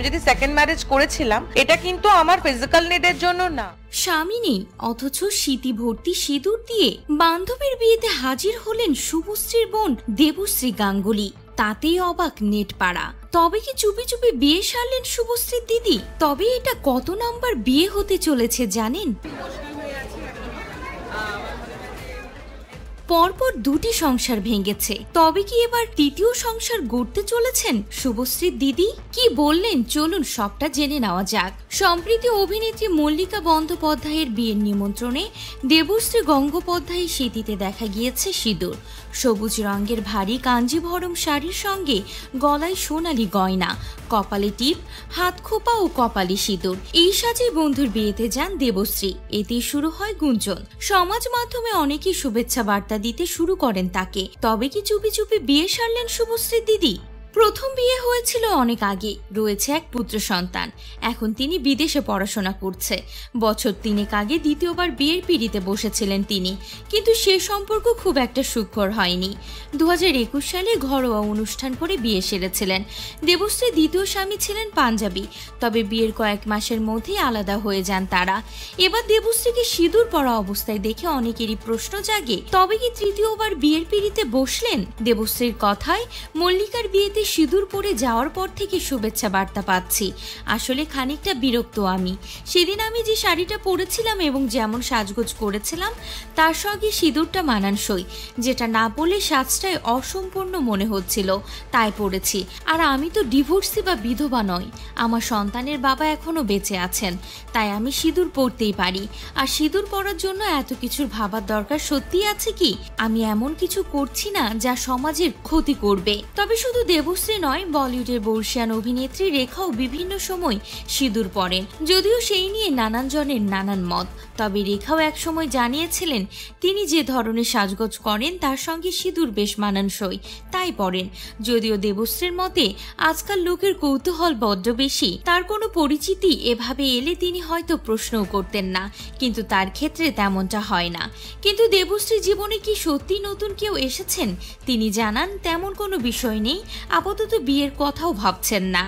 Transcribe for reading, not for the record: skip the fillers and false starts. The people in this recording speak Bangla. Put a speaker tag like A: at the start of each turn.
A: যদি সেকেন্ড ম্যারেজ করেছিলাম, এটা কিন্তু আমার ফিজিক্যাল নিডের জন্য না।
B: স্বামী নেই অথচ স্মৃতি ভর্তি সিঁদুর দিয়ে বান্ধবীর বিয়েতে হাজির হলেন শুভশ্রীর বোন দেবশ্রী গাঙ্গুলি। তাতেই অবাক নেট পাড়া। তবে কি চুপি চুপি বিয়ে সারলেন শুভশ্রীর দিদি? তবে এটা কত নাম্বার বিয়ে হতে চলেছে জানেন? পরপর দুটি সংসার ভেঙেছে, তবে কি এবার তৃতীয় সংসার গড়তে চলেছেন শুভশ্রীর দিদি? কি বললেন চলুন সবটা জেনে নেওয়া যাক। সম্প্রতি অভিনেত্রী মল্লিকা বন্দ্যোপাধ্যায়ের বিয়ের নিমন্ত্রণে দেবশ্রী গঙ্গোপাধ্যায়ের স্মৃতিতে দেখা গিয়েছে সিঁদুর। সবুজ রঙের ভারী কাঞ্জিভরম শাড়ির সঙ্গে গলায় সোনালী গয়না, কপালে টিপ, হাত খোপা ও কপালে সিঁদুর। এই সাজে বন্ধুর বিয়েতে যান দেবশ্রী। এতেই শুরু হয় গুঞ্জন। সমাজ মাধ্যমে অনেকেই শুভেচ্ছা বার্তা দিতে শুরু করেন তাকে। তবে কি চুপি চুপি বিয়ে সারলেন শুভশ্রীর দিদি? প্রথম বিয়ে হয়েছিল অনেক আগে, রয়েছে এক পুত্র সন্তান। এখন তিনি বিদেশে পড়াশোনা করছে। বছর 3 আগে দ্বিতীয়বার বিয়ের পিঁড়িতে বসেছিলেন তিনি, কিন্তু সে সম্পর্ক খুব একটা সুখকর হয়নি। 2021 সালে ঘরোয়া অনুষ্ঠান করে বিয়ে সেরেছিলেন। দেবশ্রীর দ্বিতীয় স্বামী ছিলেন পাঞ্জাবি, তবে বিয়ের কয়েক মাসের মধ্যেই আলাদা হয়ে যান তারা। এবার দেবশ্রীকে সিঁদুর পরা অবস্থায় দেখে অনেকেরই প্রশ্ন জাগে, তবে কি তৃতীয়বার বিয়ের পিঁড়িতে বসলেন? দেবশ্রীর কথায়, মল্লিকার বিয়েতে সিঁদুর পরে যাওয়ার পর থেকে শুভেচ্ছা বার্তা পাচ্ছি। আসলে খানিকটা বিরক্ত আমি। সেদিন আমি যে শাড়িটা পরেছিলাম এবং যেমন সাজগোজ করেছিলাম তার সঙ্গে সিঁদুরটা মানানসই, যেটা না পরলে সাজটাই অসম্পূর্ণ মনে হচ্ছিল, তাই পরেছি। আর আমি তো ডিভোর্সি বা বিধবা নই, আমার সন্তানের বাবা এখনো বেঁচে আছেন, তাই আমি সিঁদুর পরতেই পারি। আর সিঁদুর পরার জন্য এত কিছুর ভাবার দরকার সত্যি আছে কি? আমি এমন কিছু করছি না যা সমাজের ক্ষতি করবে। তবে শুধু দেবশ্রী নয়, বলিউডের বর্ষিয়ান অভিনেত্রী রেখাও বিভিন্ন সময় সিঁদুর পরেন, যদিও সেই নিয়ে নানান জনের নানান মত। তবে রেখাও একসময় জানিয়েছিলেন তিনি যে ধরনের সাজগোজ করেন তার সঙ্গে সিঁদুর বেশ মানানসই, তাই পরেন। যদিও দেবশ্রীর মতে আজকাল লোকের কৌতূহল বড্ড বেশি, তার কোনো পরিচিতি এভাবে এলে তিনি হয়তো প্রশ্নও করতেন না, কিন্তু তার ক্ষেত্রে তেমনটা হয় না। কিন্তু দেবশ্রী জীবনে কি সত্যি নতুন কেউ এসেছেন? তিনি জানান তেমন কোনো বিষয় নেই, আপাতত বিয়ের কথাও ভাবছেন না।